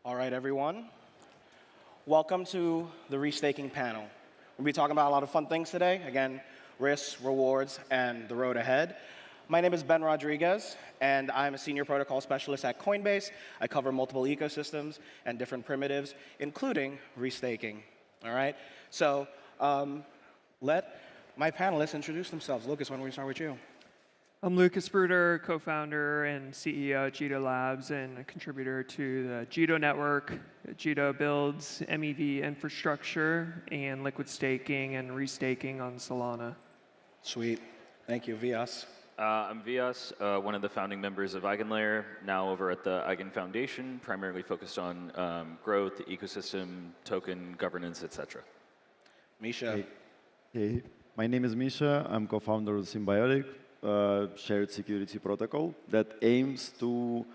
All right, everyone. Welcome to the Restaking panel. We'll be talking about a lot of fun things today. Again, risks, rewards, and the road ahead. My name is Ben Rodriguez, and I'm a senior protocol specialist at Coinbase. I cover multiple ecosystems and different primitives, including restaking. All right? So let my panelists introduce themselves. Lucas, why don't we start with you? I'm Lucas Bruder, co-founder and CEO at Jito Labs and a contributor to the Jito network. Jito builds MEV infrastructure and liquid staking and restaking on Solana. Sweet. Thank you. Vias. I'm Vias, one of the founding members of EigenLayer, now over at the Eigen Foundation, primarily focused on growth, ecosystem, token, governance, etc. Misha. Hey, my name is Misha. I'm co-founder of Symbiotic, shared security protocol that aims to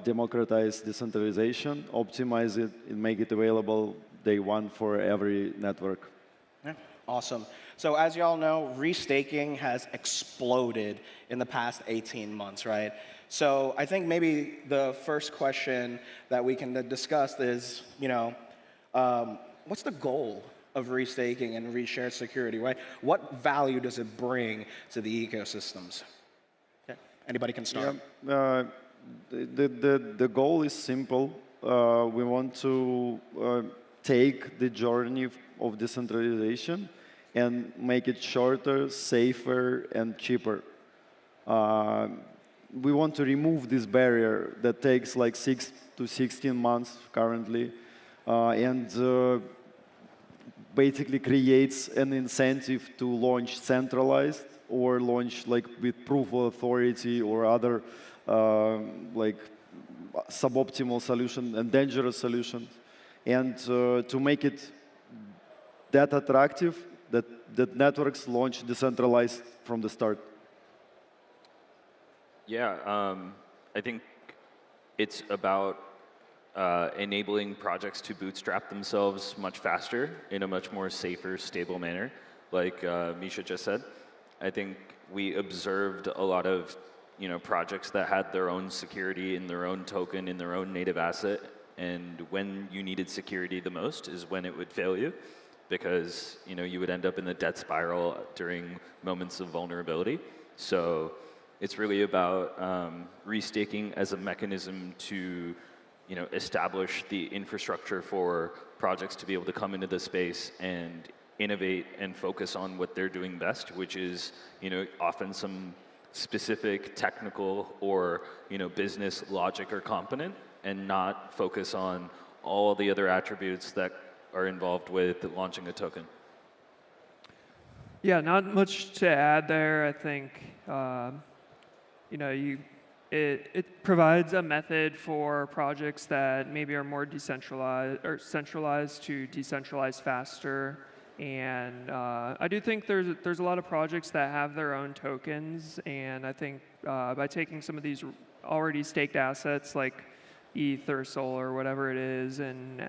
democratize decentralization, optimize it, and make it available day one for every network. Yeah, awesome. So as you all know, restaking has exploded in the past 18 months, right? So I think maybe the first question that we can discuss is, what's the goal of restaking and reshared security, right? What value does it bring to the ecosystems? Okay. Anybody can start. Yeah, the goal is simple. We want to take the journey of decentralization and make it shorter, safer, and cheaper. We want to remove this barrier that takes like 6 to 16 months currently, and basically creates an incentive to launch centralized or launch like with proof of authority or other like suboptimal solution and dangerous solutions, and to make it that attractive that networks launch decentralized from the start. Yeah, I think it's about enabling projects to bootstrap themselves much faster in a much more safer, stable manner, like Misha just said. I think we observed a lot of projects that had their own security in their own token, in their own native asset, and when you needed security the most is when it would fail you, because you would end up in the debt spiral during moments of vulnerability. So it's really about restaking as a mechanism to establish the infrastructure for projects to be able to come into the space and innovate and focus on what they're doing best, which is often some specific technical or business logic or component, and not focus on all the other attributes that are involved with launching a token. Yeah, not much to add there. I think it provides a method for projects that maybe are more decentralized or centralized to decentralize faster. And I do think there's a lot of projects that have their own tokens, and I think by taking some of these already staked assets like ETH or Sol or whatever it is, and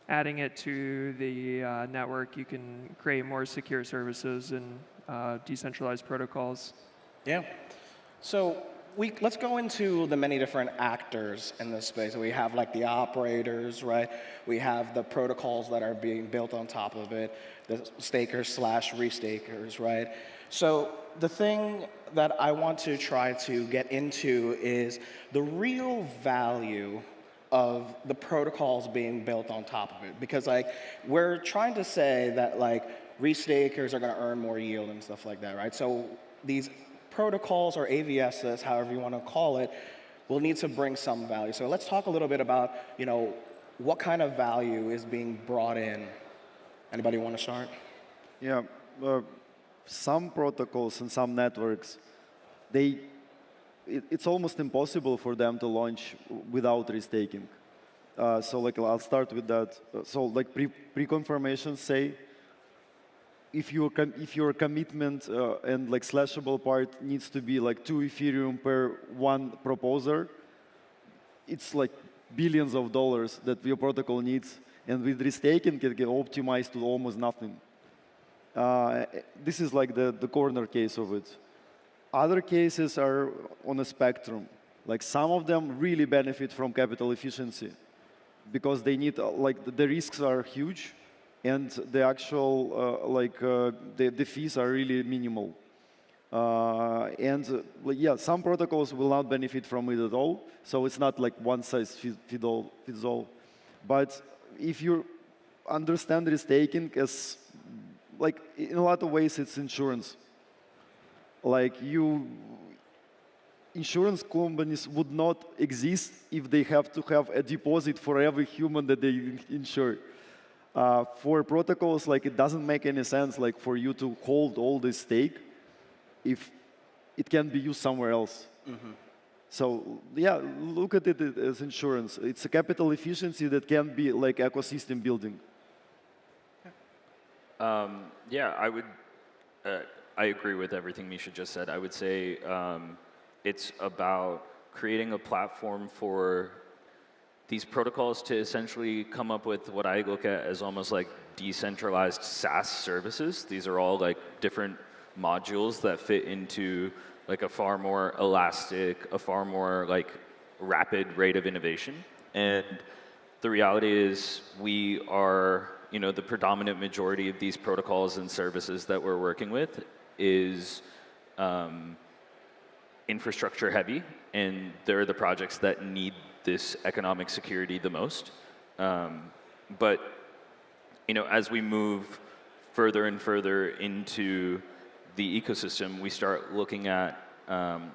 adding it to the network, you can create more secure services and decentralized protocols. Yeah. So let's go into the many different actors in this space. We have like the operators, right? We have the protocols that are being built on top of it, the stakers / restakers, right? So the thing that I want to try to get into is the real value of the protocols being built on top of it. Because we're trying to say that restakers are going to earn more yield and stuff like that, right? So these protocols or AVSs, however you want to call it, will need to bring some value. So let's talk a little bit about, what kind of value is being brought in. Anybody want to start? Yeah, some protocols and some networks, it's almost impossible for them to launch without restaking. So I'll start with that. So pre-confirmations say, if your commitment and slashable part needs to be 2 Ethereum per one proposer, it's billions of dollars that your protocol needs. And with restaking, it can get optimized to almost nothing. This is the corner case of it. Other cases are on a spectrum. Some of them really benefit from capital efficiency. because they need like the risks are huge, and the actual the fees are really minimal. Like, yeah, some protocols will not benefit from it at all, so it's not like one size fits all. But if you understand restaking as, like, in a lot of ways, it's insurance. Like, insurance companies would not exist if they have to have a deposit for every human that they insure. For protocols, like, it doesn't make any sense, like, for you to hold all this stake if it can be used somewhere else. So yeah, look at it as insurance. It's a capital efficiency that can be like ecosystem building. Yeah, I would. I agree with everything Misha just said. I would say it's about creating a platform for these protocols to essentially come up with what I look at as almost like decentralized SaaS services. These are all like different modules that fit into like a far more elastic, a far more like rapid rate of innovation. And the reality is we are, you know, the predominant majority of these protocols and services that we're working with is infrastructure heavy, and they're the projects that need this economic security the most. But, you know, as we move further and further into the ecosystem, we start looking at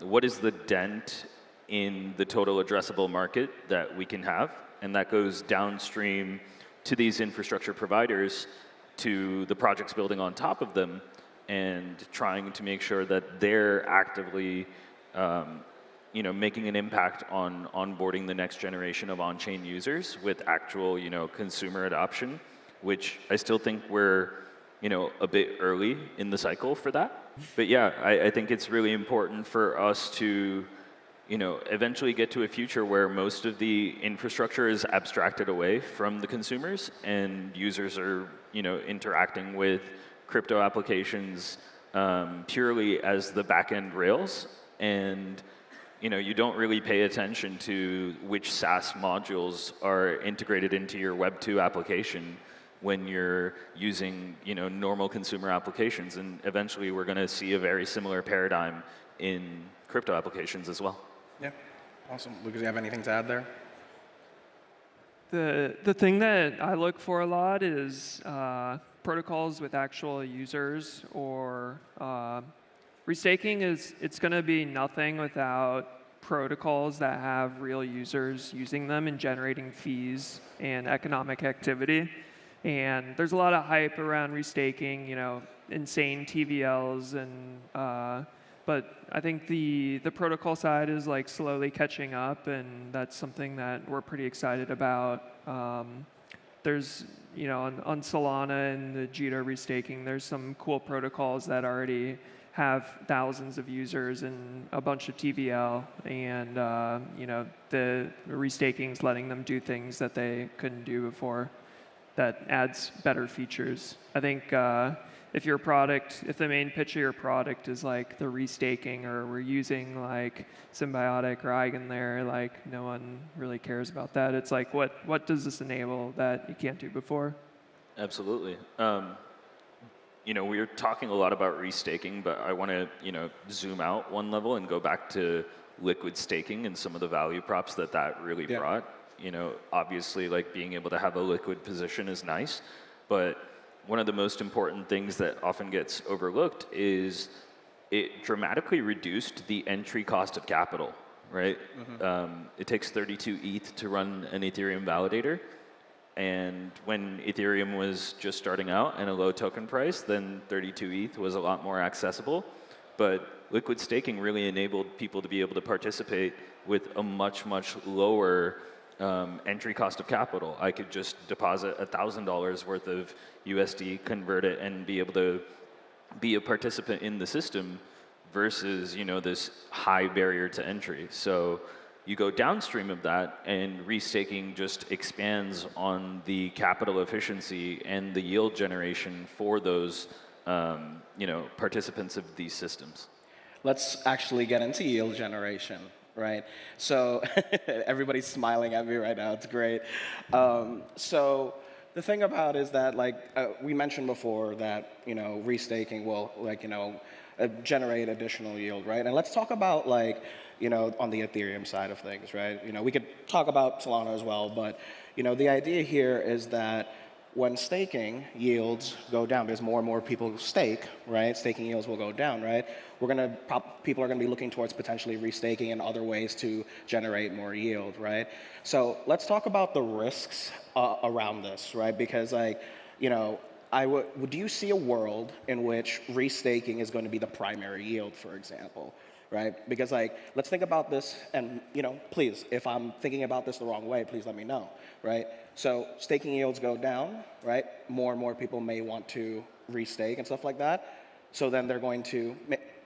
what is the dent in the total addressable market that we can have, and that goes downstream to these infrastructure providers, to the projects building on top of them, and trying to make sure that they're actively you know, making an impact on onboarding the next generation of on-chain users with actual, you know, consumer adoption, which I still think we're, you know, a bit early in the cycle for that. But yeah, I think it's really important for us to, you know, eventually get to a future where most of the infrastructure is abstracted away from the consumers, and users are, you know, interacting with crypto applications purely as the back-end rails. And, you know, you don't really pay attention to which SaaS modules are integrated into your Web 2 application when you're using, you know, normal consumer applications. And eventually we're going to see a very similar paradigm in crypto applications as well. Yeah, awesome. Lucas, you have anything to add there? The thing that I look for a lot is protocols with actual users, or restaking it's going to be nothing without protocols that have real users using them and generating fees and economic activity. And there's a lot of hype around restaking, you know, insane TVLs, and but I think the protocol side is like slowly catching up, and that's something that we're pretty excited about. There's, you know, on Solana and the Jita restaking, there's some cool protocols that already have thousands of users and a bunch of TVL, and you know, the restaking's letting them do things that they couldn't do before. That adds better features. I think if your product, if the main pitch of your product is like the restaking, or we're using like Symbiotic or Eigen there, like no one really cares about that. It's like, what does this enable that you can't do before? Absolutely. You know, we were talking a lot about restaking, but I want to, you know, zoom out one level and go back to liquid staking and some of the value props that really brought. You know, obviously, like, being able to have a liquid position is nice, but one of the most important things that often gets overlooked is it dramatically reduced the entry cost of capital, right? It takes 32 ETH to run an Ethereum validator. And when Ethereum was just starting out and a low token price, then 32 ETH was a lot more accessible. But liquid staking really enabled people to be able to participate with a much, much lower entry cost of capital. I could just deposit $1,000 worth of USD, convert it, and be able to be a participant in the system versus, you know, this high barrier to entry. So you go downstream of that, and restaking just expands on the capital efficiency and the yield generation for those, you know, participants of these systems. Let's actually get into yield generation, right? So everybody's smiling at me right now. It's great. So the thing about is that, like we mentioned before, that restaking will generate additional yield, right? And let's talk about on the Ethereum side of things, right? We could talk about Solana as well, but the idea here is that when staking yields go down, because more and more people stake, right? Staking yields will go down, right? People are gonna be looking towards potentially restaking and other ways to generate more yield, right? So let's talk about the risks around this, right? Because do you see a world in which restaking is going to be the primary yield, for example, right? Because let's think about this, and please, if I'm thinking about this the wrong way, please let me know, right? So staking yields go down, right? More and more people may want to restake and stuff like that. So then they're going to,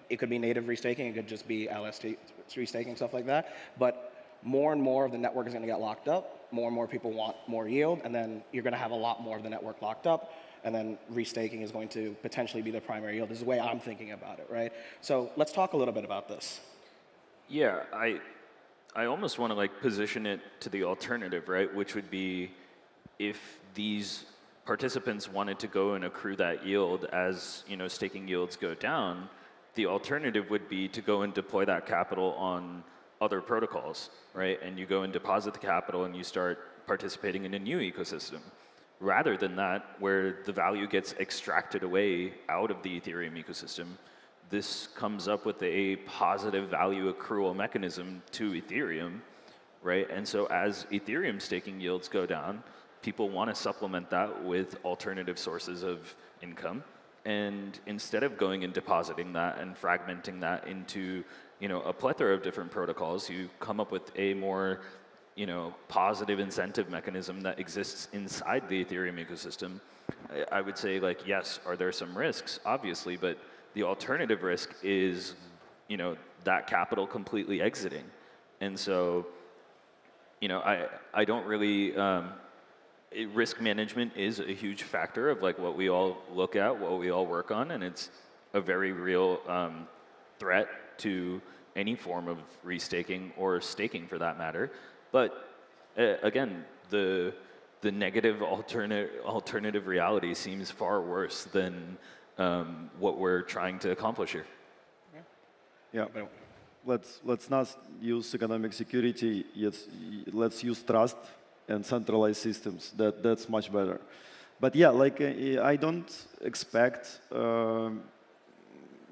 it could be native restaking, it could just be LST restaking, stuff like that. But more and more of the network is going to get locked up. More and more people want more yield, and then you're going to have a lot more of the network locked up. And then restaking is going to potentially be the primary yield. This is the way I'm thinking about it, right? So let's talk a little bit about this. Yeah, I almost want to position it to the alternative, right? Which would be if these participants wanted to go and accrue that yield as staking yields go down, the alternative would be to go and deploy that capital on other protocols, right? And you go and deposit the capital and you start participating in a new ecosystem. Rather than that, where the value gets extracted away out of the Ethereum ecosystem, this comes up with a positive value accrual mechanism to Ethereum, right? And so as Ethereum staking yields go down, people want to supplement that with alternative sources of income. And instead of going and depositing that and fragmenting that into a plethora of different protocols, you come up with a more positive incentive mechanism that exists inside the Ethereum ecosystem. I would say, yes, are there some risks? Obviously, but the alternative risk is, that capital completely exiting. And so, I don't really, risk management is a huge factor of what we all look at, what we all work on, and it's a very real threat to any form of restaking or staking for that matter. But again, the negative alternative reality seems far worse than what we're trying to accomplish here. Yeah. Let's not use economic security. Let's use trust and centralized systems. That's much better. But yeah, I don't expect all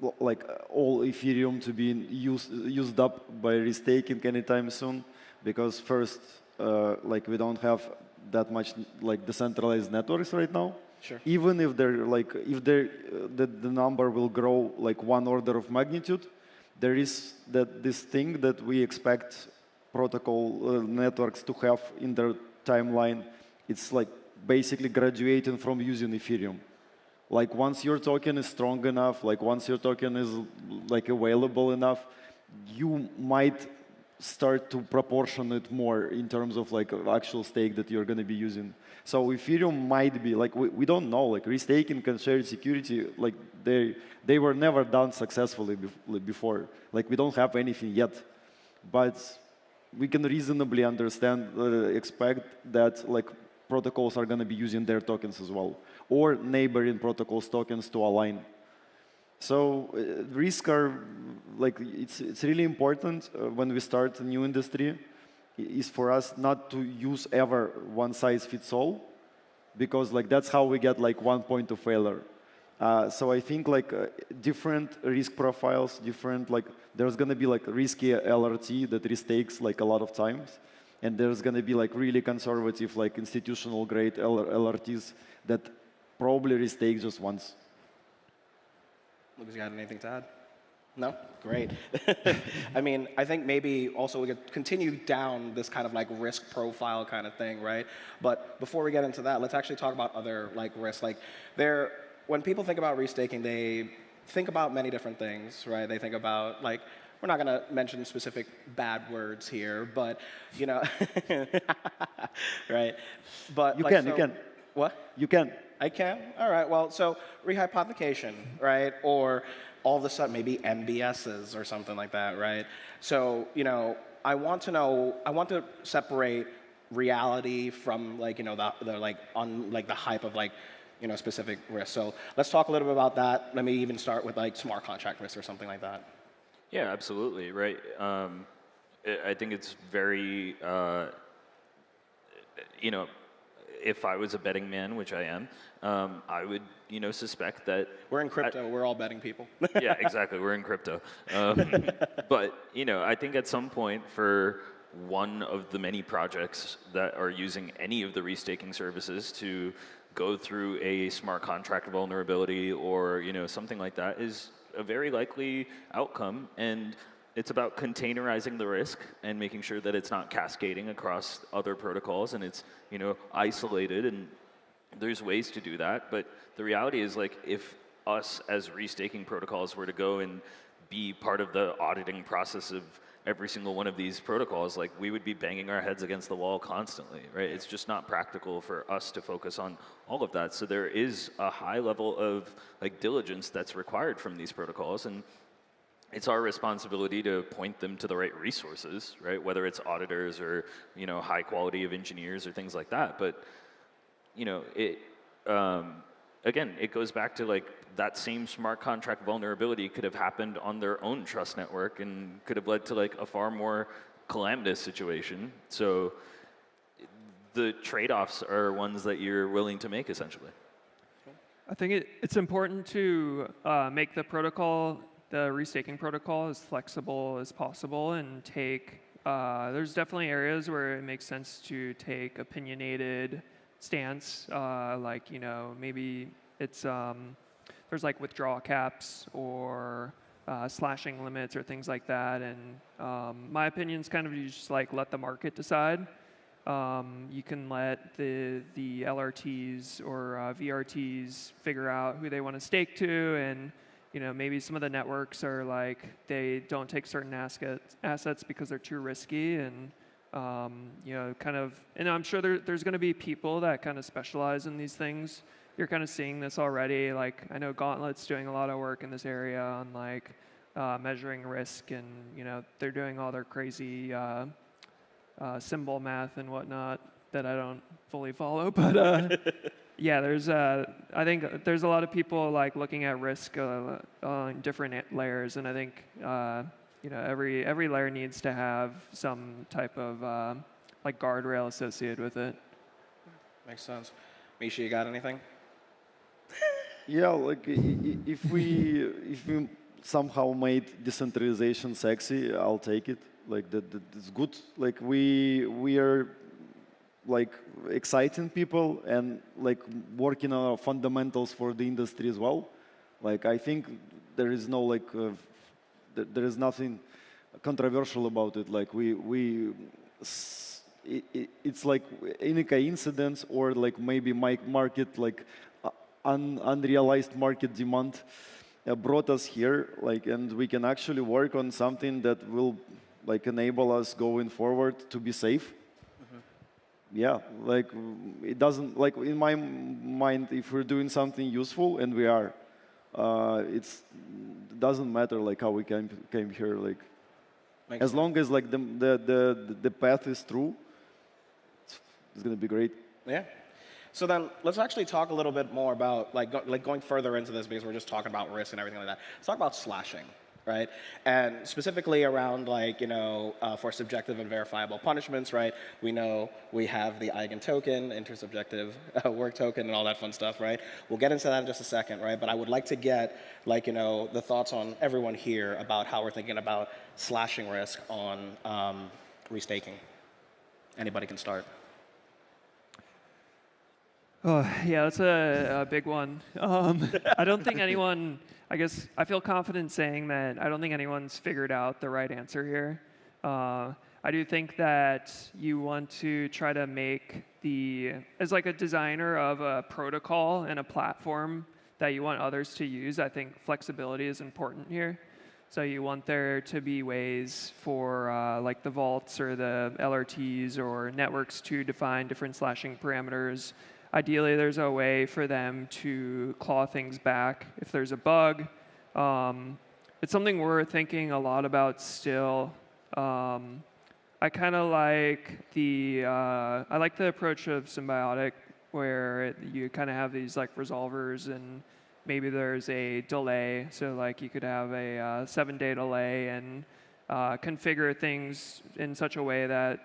Ethereum to be used up by restaking anytime soon, because first, we don't have that much decentralized networks right now. Sure. Even if the number will grow one order of magnitude, there is this thing that we expect protocol networks to have in their timeline. It's basically graduating from using Ethereum. Once your token is strong enough, once your token is available enough, you might start to proportion it more in terms of actual stake that you're going to be using. So Ethereum might be we don't know, restaking and shared security, they were never done successfully before. We don't have anything yet, but we can reasonably expect that protocols are going to be using their tokens as well, or neighboring protocols tokens to align. So risks are it's really important when we start a new industry is for us not to use ever one size fits all, because that's how we get one point of failure. So I think different risk profiles, there's going to be risky LRT that restakes a lot of times, and there's going to be really conservative institutional grade LRTs that probably restake just once. Lucas, you got anything to add? No? Great. I mean, I think maybe also we could continue down this kind of risk profile kind of thing, right? But before we get into that, let's actually talk about other risks. When people think about restaking, they think about many different things, right? They think about we're not going to mention specific bad words here, but right? But you can. What? You can. I can? All right, well, so rehypothecation, right? Or all of a sudden maybe MBSs or something like that, right? So, I want to separate reality from like, the like on like the hype of like, specific risks. So let's talk a little bit about that. Let me even start with like smart contract risk or something like that. Yeah, absolutely, right. I think it's very, if I was a betting man, which I am, I would, suspect that. We're in crypto. We're all betting people. Yeah, exactly. We're in crypto. But, I think at some point for one of the many projects that are using any of the restaking services to go through a smart contract vulnerability or, something like that is a very likely outcome. And it's about containerizing the risk and making sure that it's not cascading across other protocols and it's, isolated, and there's ways to do that. But the reality is, like, if us as restaking protocols were to go and be part of the auditing process of every single one of these protocols, like, we would be banging our heads against the wall constantly, right? It's just not practical for us to focus on all of that. So there is a high level of like diligence that's required from these protocols, and it's our responsibility to point them to the right resources, right? Whether it's auditors or, high quality of engineers or things like that. But, again, it goes back to like that same smart contract vulnerability could have happened on their own trust network and could have led to like a far more calamitous situation. So the trade-offs are ones that you're willing to make, essentially. I think it's important to make the protocol, the restaking protocol, as flexible as possible and take, there's definitely areas where it makes sense to take opinionated stance, like, maybe it's, there's like withdrawal caps or slashing limits or things like that. And my opinion is kind of you just like let the market decide. You can let the LRTs or VRTs figure out who they want to stake to, and maybe some of the networks are like they don't take certain assets because they're too risky, and kind of. And I'm sure there's going to be people that kind of specialize in these things. You're kind of seeing this already. Like I know Gauntlet's doing a lot of work in this area on like measuring risk, and they're doing all their crazy symbol math and whatnot that I don't fully follow, but yeah, there's I think there's a lot of people like looking at risk on different layers, and I think every layer needs to have some type of like guardrail associated with it. Makes sense. Misha, you got anything? Yeah, like if we somehow made decentralization sexy, I'll take it. Like that's good. Like we are like exciting people and like working on our fundamentals for the industry as well. Like I think there is no like there is nothing controversial about it. Like it's like any coincidence or like maybe market like unrealized market demand brought us here. Like, and we can actually work on something that will like enable us going forward to be safe. Yeah, like it doesn't, like in my mind, if we're doing something useful, and we are, it doesn't matter like how we came here. Like Makes as sense. long as like the path is true, it's gonna be great. Yeah. So then let's actually talk a little bit more about like going further into this, because we're just talking about risk and everything like that. Let's talk about slashing, right? And specifically around like, for subjective and verifiable punishments, right? We know we have the eigen token, intersubjective work token, and all that fun stuff, right? We'll get into that in just a second, right? But I would like to get like, the thoughts on everyone here about how we're thinking about slashing risk on restaking. Anybody can start. Oh, yeah, that's a big one. I don't think anyone, I guess, I feel confident saying that I don't think anyone's figured out the right answer here. I do think that you want to try to make as like a designer of a protocol and a platform that you want others to use, I think flexibility is important here. So you want there to be ways for like the vaults or the LRTs or networks to define different slashing parameters. Ideally, there's a way for them to claw things back if there's a bug. It's something we're thinking a lot about still. I kind of like I like the approach of symbiotic, where you kind of have these like resolvers, and maybe there's a delay. So like you could have a 7-day delay and configure things in such a way that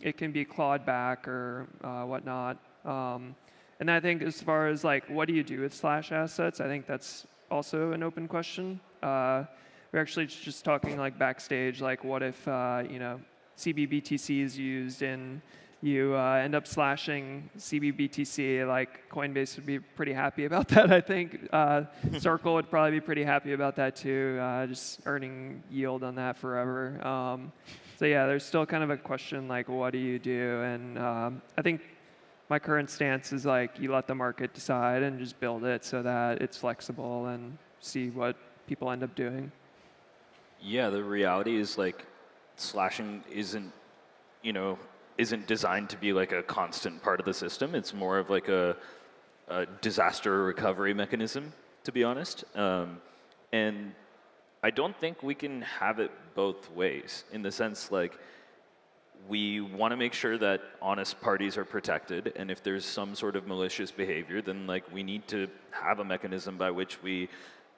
it can be clawed back or whatnot. And I think as far as like what do you do with slash assets, I think that's also an open question. We're actually just talking like backstage, like what if CBBTC is used and you end up slashing CBBTC, like Coinbase would be pretty happy about that, I think. Circle would probably be pretty happy about that too, just earning yield on that forever. So yeah, there's still kind of a question like what do you do? And I think my current stance is like you let the market decide and just build it so that it's flexible and see what people end up doing. Yeah, the reality is like slashing isn't designed to be like a constant part of the system. It's more of like a disaster recovery mechanism, to be honest. And I don't think we can have it both ways, in the sense like we want to make sure that honest parties are protected, and if there's some sort of malicious behavior, then like we need to have a mechanism by which we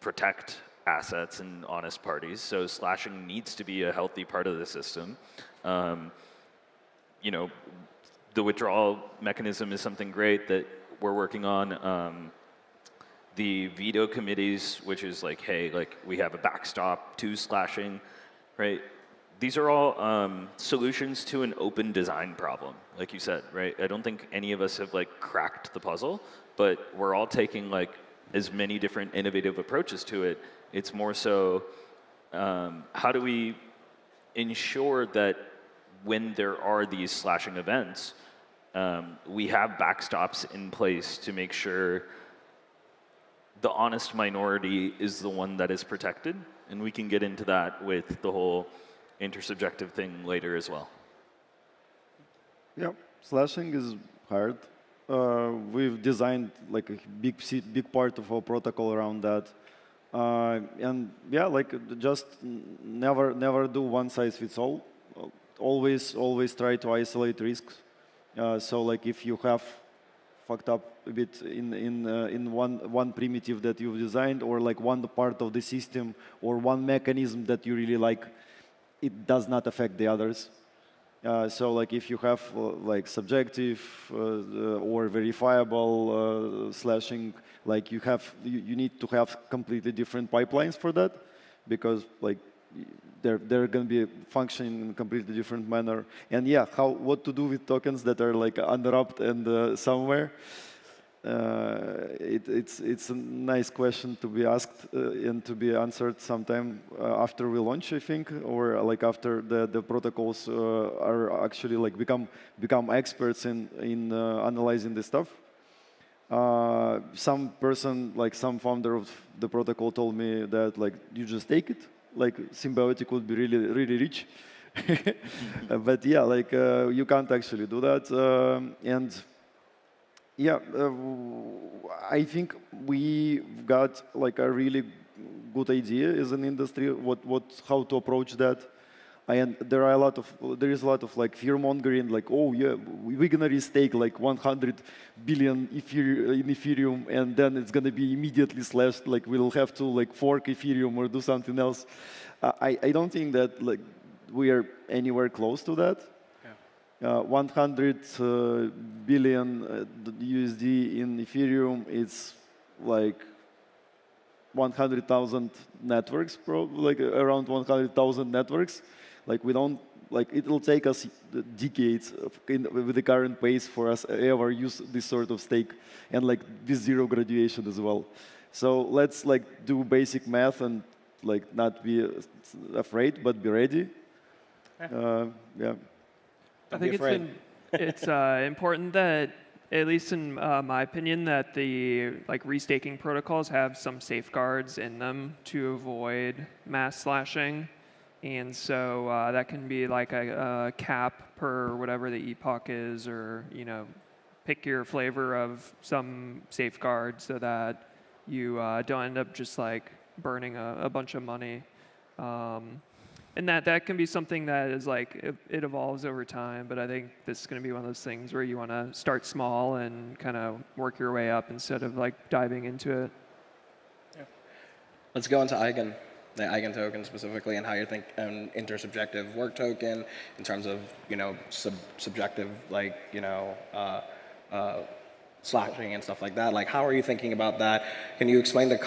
protect assets and honest parties. So slashing needs to be a healthy part of the system. The withdrawal mechanism is something great that we're working on. The veto committees, which is like, hey, like we have a backstop to slashing, right? These are all solutions to an open design problem, like you said, right? I don't think any of us have like cracked the puzzle, but we're all taking like as many different innovative approaches to it. It's more so, how do we ensure that when there are these slashing events, we have backstops in place to make sure the honest minority is the one that is protected, and we can get into that with the whole intersubjective thing later as well. Yeah, slashing is hard. We've designed like a big part of our protocol around that. And yeah, like just never do one size fits all. Always try to isolate risks. So like if you have fucked up a bit in one primitive that you've designed, or like one part of the system, or one mechanism that you really like, it does not affect the others. So like if you have like subjective or verifiable slashing, like you need to have completely different pipelines for that, because like they're going to be functioning in a completely different manner. And yeah, what to do with tokens that are like unwrapped and somewhere. It's a nice question to be asked and to be answered sometime after we launch, I think, or like after the protocols are actually like become experts in analyzing this stuff. Some founder of the protocol told me that like you just take it, like Symbiotic would be really rich. But yeah, like you can't actually do that. And yeah, I think we got like a really good idea as an industry how to approach that. And there is a lot of like fear mongering, like, oh yeah, we're gonna restake like 100 billion in Ethereum, and then it's gonna be immediately slashed. Like we'll have to like fork Ethereum or do something else. I don't think that like we are anywhere close to that. 100 billion USD in Ethereum, it's like 100,000 networks, like around 100,000 networks. Like we don't, like it'll take us decades with the current pace for us ever use this sort of stake, and like this zero graduation as well. So let's like do basic math and like not be afraid, but be ready. Yeah. I think it's important that, at least in my opinion, that the like restaking protocols have some safeguards in them to avoid mass slashing, and so that can be like a cap per whatever the epoch is, or pick your flavor of some safeguard so that you don't end up just like burning a bunch of money. And that can be something that is like, it evolves over time, but I think this is going to be one of those things where you want to start small and kind of work your way up instead of like diving into it. Yeah. Let's go into the Eigen token specifically, and how you think an intersubjective work token in terms of, subjective, slashing and stuff like that. Like, how are you thinking about that? Can you explain the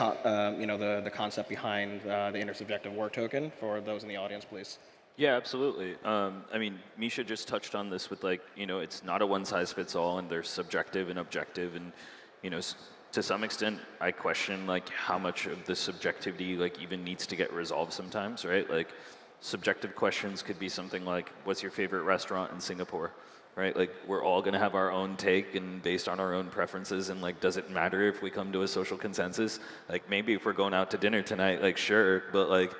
concept behind the intersubjective work token for those in the audience, please? Yeah, absolutely. I mean, Misha just touched on this with it's not a one-size-fits-all, and there's subjective and objective, and to some extent, I question how much of the subjectivity even needs to get resolved sometimes, right? Like, subjective questions could be something like, "What's your favorite restaurant in Singapore?" Right? Like, we're all going to have our own take and based on our own preferences, and does it matter if we come to a social consensus? Like, maybe if we're going out to dinner tonight, sure, but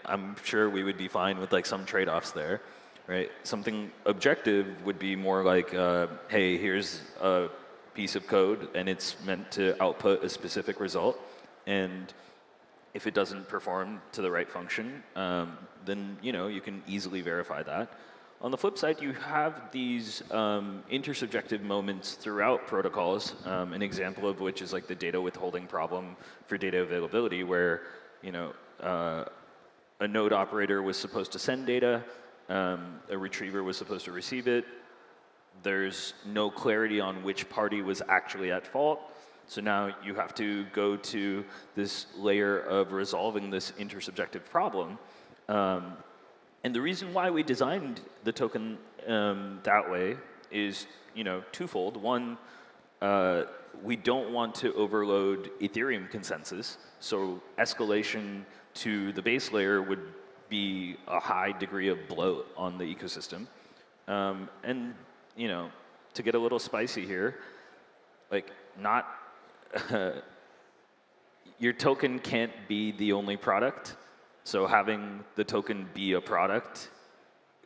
I'm sure we would be fine with some trade-offs there, right? Something objective would be more like, hey, here's a piece of code and it's meant to output a specific result, and if it doesn't perform to the right function, then you can easily verify that. On the flip side, you have these intersubjective moments throughout protocols, an example of which is the data withholding problem for data availability, where a node operator was supposed to send data, a retriever was supposed to receive it. There's no clarity on which party was actually at fault. So now you have to go to this layer of resolving this intersubjective problem. And the reason why we designed the token that way is, twofold. One, we don't want to overload Ethereum consensus, so escalation to the base layer would be a high degree of bloat on the ecosystem. And to get a little spicy here, not your token can't be the only product. So having the token be a product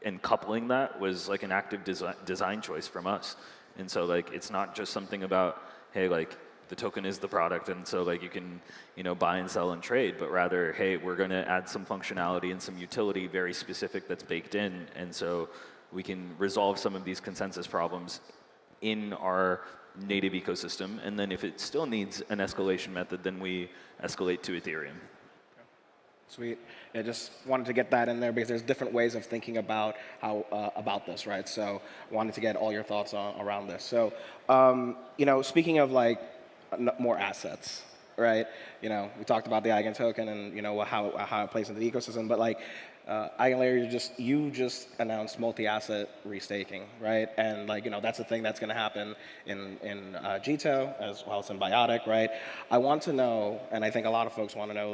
and coupling that was an active design choice from us. And so it's not just something about, hey, the token is the product, and so you can buy and sell and trade, but rather, hey, we're going to add some functionality and some utility very specific that's baked in, and so we can resolve some of these consensus problems in our native ecosystem, and then if it still needs an escalation method, then we escalate to Ethereum. Sweet. I just wanted to get that in there because there's different ways of thinking about how about this, right? So I wanted to get all your thoughts around this. So, speaking of more assets, right? We talked about the Eigen token and how it plays into the ecosystem, but Eigenlayer, you just announced multi-asset restaking, right? And that's a thing that's going to happen in Gito as well as in Biotic, right? I want to know, and I think a lot of folks want to know,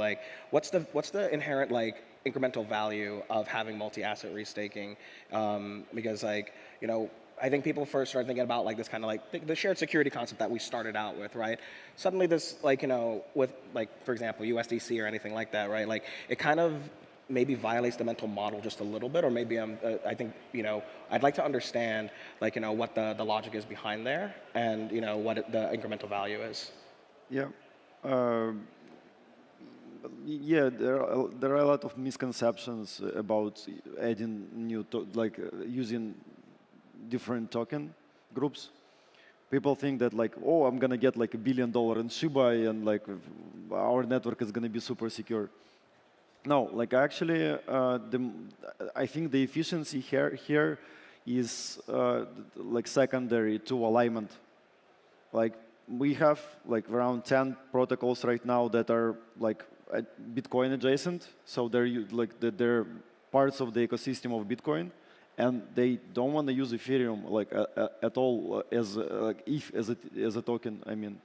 what's the inherent incremental value of having multi-asset restaking? Because I think people first start thinking about this kind of the shared security concept that we started out with, right? Suddenly this with for example USDC or anything like that, right? It kind of maybe violates the mental model just a little bit, or maybe I think I'd like to understand what the logic is behind there, and what the incremental value is. Yeah, yeah. There are a lot of misconceptions about adding new using different token groups. People think that oh, I'm gonna get $1 billion in Shiba and our network is gonna be super secure. No, actually, I think the efficiency here is secondary to alignment. We have around 10 protocols right now that are Bitcoin adjacent, so they're parts of the ecosystem of Bitcoin, and they don't want to use Ethereum at all as a token. I mean.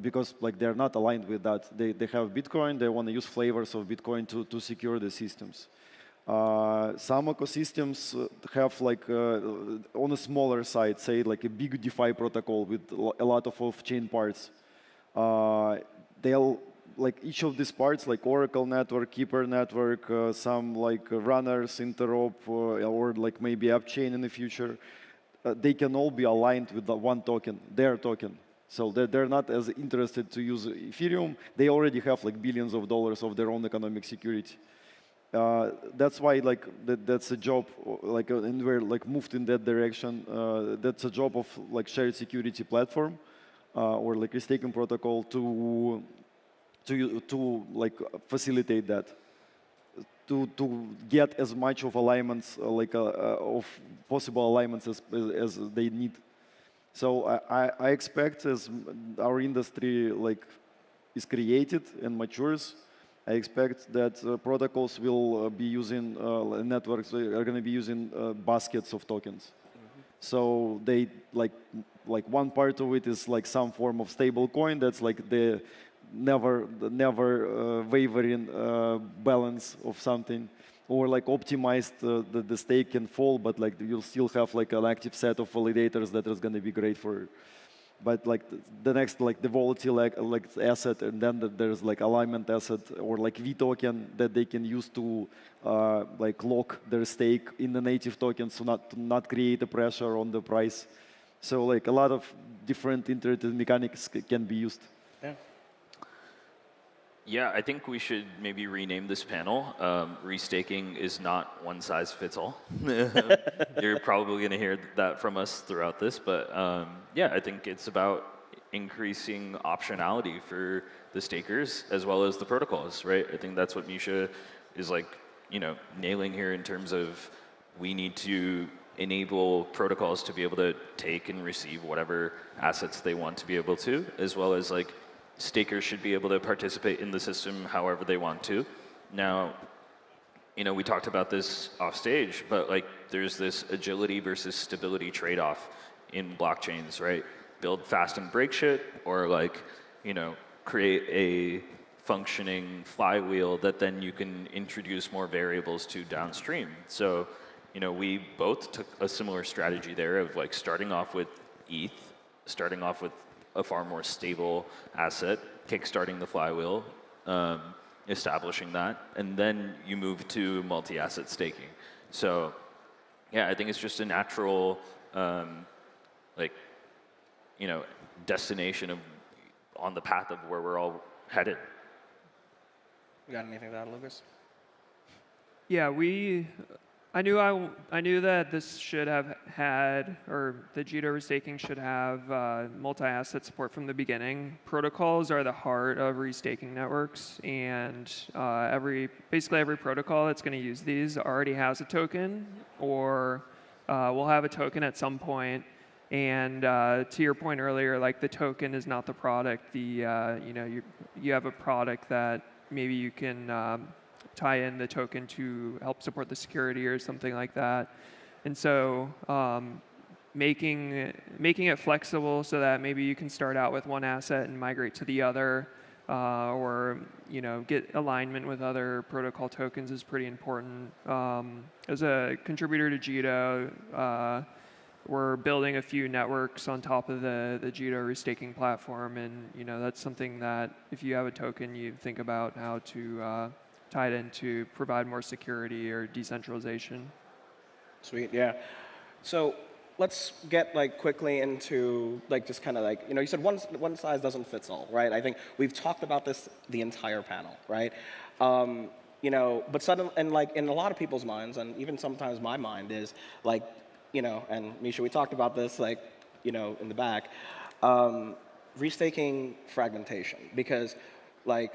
Because they're not aligned with that. They have Bitcoin, they want to use flavors of Bitcoin to secure the systems. Some ecosystems have on a smaller side, say a big DeFi protocol with a lot of off-chain parts. They'll each of these parts, Oracle network, Keeper network, some runners, interop, or maybe AppChain in the future, they can all be aligned with the one token, their token. So they're not as interested to use Ethereum. They already have billions of dollars of their own economic security. That's why like that's a job like and we're like moved in that direction. That's a job of like shared security platform or like a staking protocol to like facilitate that. To get as much of alignments of possible alignments as they need. So I expect as our industry like is created and matures, I expect that protocols will be using networks are going to be using baskets of tokens. So they like one part of it is like some form of stable coin that's like the never wavering balance of something, or like optimized the stake can fall, but like you'll still have like an active set of validators that is going to be great for. But like the next like the volatile like asset, and then there's like alignment asset or like V token that they can use to like lock their stake in the native token, so to not create a pressure on the price. So like a lot of different iterative mechanics can be used. Yeah. Yeah, I think we should maybe rename this panel. Restaking is not one size fits all. You're probably going to hear that from us throughout this, but yeah, I think it's about increasing optionality for the stakers as well as the protocols, right? I think that's what Misha is like, nailing here in terms of we need to enable protocols to be able to take and receive whatever assets they want to be able to, as well as like stakers should be able to participate in the system however they want to. Now, we talked about this off stage, but like there's this agility versus stability trade-off in blockchains, right? Build fast and break shit, or like, create a functioning flywheel that then you can introduce more variables to downstream. So, we both took a similar strategy there of like starting off with ETH, starting off with a far more stable asset, kickstarting the flywheel, establishing that, and then you move to multi-asset staking. So, yeah, I think it's just a natural, destination on the path of where we're all headed. You got anything to add, Lucas? Yeah, I knew that this should have had, or the Jito restaking should have multi-asset support from the beginning. Protocols are the heart of restaking networks, and basically every protocol that's going to use these already has a token, or will have a token at some point. And to your point earlier, like the token is not the product. You have a product that maybe you can tie in the token to help support the security or something like that. And so making it flexible so that maybe you can start out with one asset and migrate to the other, or get alignment with other protocol tokens is pretty important. As a contributor to Jito, we're building a few networks on top of the Jito restaking platform, and that's something that if you have a token, you think about how to tie it in to provide more security or decentralization. Sweet, yeah. So let's get like quickly into like just kind of like, you said one size doesn't fit all, right? I think we've talked about this the entire panel, right? But suddenly, and like in a lot of people's minds, and even sometimes my mind is like, and Misha, we talked about this like, in the back, restaking fragmentation, because like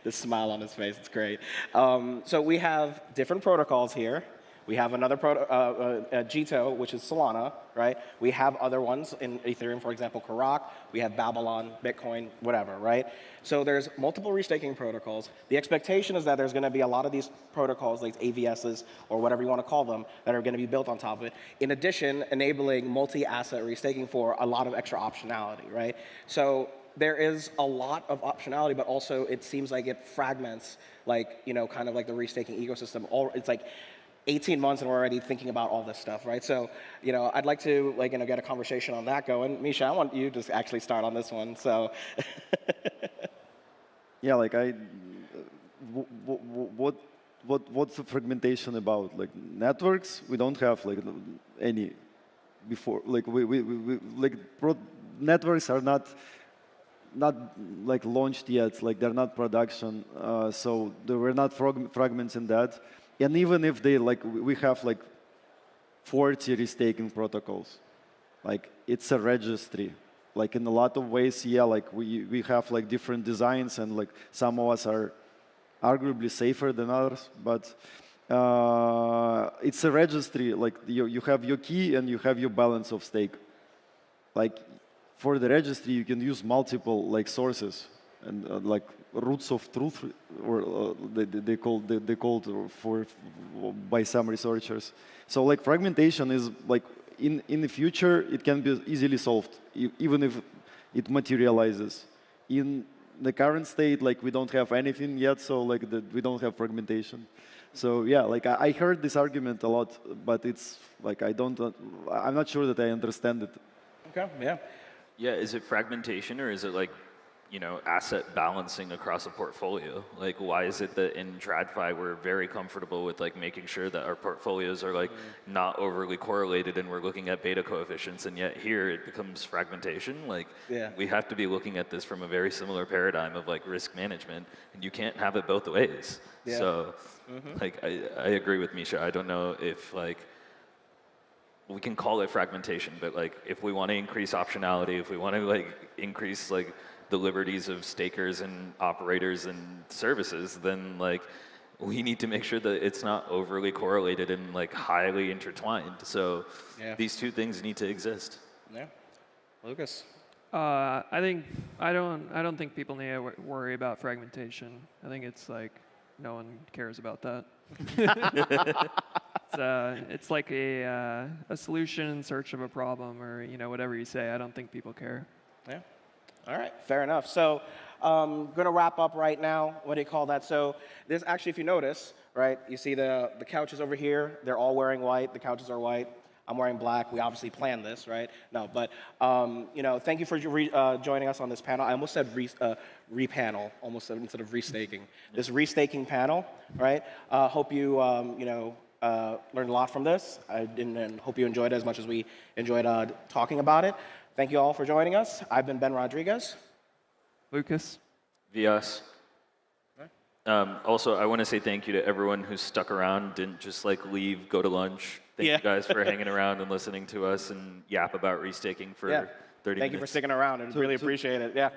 the smile on his face, it's great. So we have different protocols here. We have another Jito, which is Solana, right? We have other ones in Ethereum, for example, Karak. We have Babylon, Bitcoin, whatever, right? So there's multiple restaking protocols. The expectation is that there's going to be a lot of these protocols, like AVSs or whatever you want to call them, that are going to be built on top of it. In addition, enabling multi-asset restaking for a lot of extra optionality, right? So there is a lot of optionality, but also it seems like it fragments, like, kind of like the restaking ecosystem. It's like 18 months and we're already thinking about all this stuff, right? So, I'd like to get a conversation on that going. Misha, I want you to actually start on this one. So, yeah, like what's the fragmentation about? Like networks, we don't have like any before. Like networks are not not like launched yet, like they're not production, so there were not fragments in that. And even if they like, we have like 40 restaking protocols, like it's a registry. Like in a lot of ways, yeah, like we have like different designs, and like some of us are arguably safer than others, but it's a registry. Like you have your key and you have your balance of stake. Like for the registry, you can use multiple like sources and like roots of truth, or they called for by some researchers. So like fragmentation is like in the future it can be easily solved, even if it materializes. In the current state, like we don't have anything yet, so like we don't have fragmentation. So yeah, like I heard this argument a lot, but it's like I'm not sure that I understand it. Okay, yeah. Yeah, is it fragmentation or is it like, you know, asset balancing across a portfolio? Like, why is it that in TradFi we're very comfortable with like making sure that our portfolios are like not overly correlated and we're looking at beta coefficients, and yet here it becomes fragmentation? Like, we have to be looking at this from a very similar paradigm of like risk management, and you can't have it both ways. Yeah. So, like, I agree with Misha. I don't know if like we can call it fragmentation, but like if we want to increase optionality, if we want to like increase like the liberties of stakers and operators and services, then like we need to make sure that it's not overly correlated and like highly intertwined. So these two things need to exist. Yeah, Lucas. I don't think people need to worry about fragmentation. I think it's like no one cares about that. It's like a solution in search of a problem, or whatever you say. I don't think people care. Yeah. All right, fair enough. So going to wrap up right now. What do you call that? So this actually, if you notice, right, you see the couches over here. They're all wearing white. The couches are white. I'm wearing black. We obviously planned this, right? No, but thank you for joining us on this panel. I almost said re-panel, almost instead of restaking. This restaking panel, right? Hope you learned a lot from this. And hope you enjoyed it as much as we enjoyed talking about it. Thank you all for joining us. I've been Ben Rodriguez. Lucas. Vias. Also, I want to say thank you to everyone who stuck around, didn't just like leave, go to lunch. Thank you guys for hanging around and listening to us and yap about restaking for 30 minutes. Thank you for sticking around. I really appreciate it. Yeah.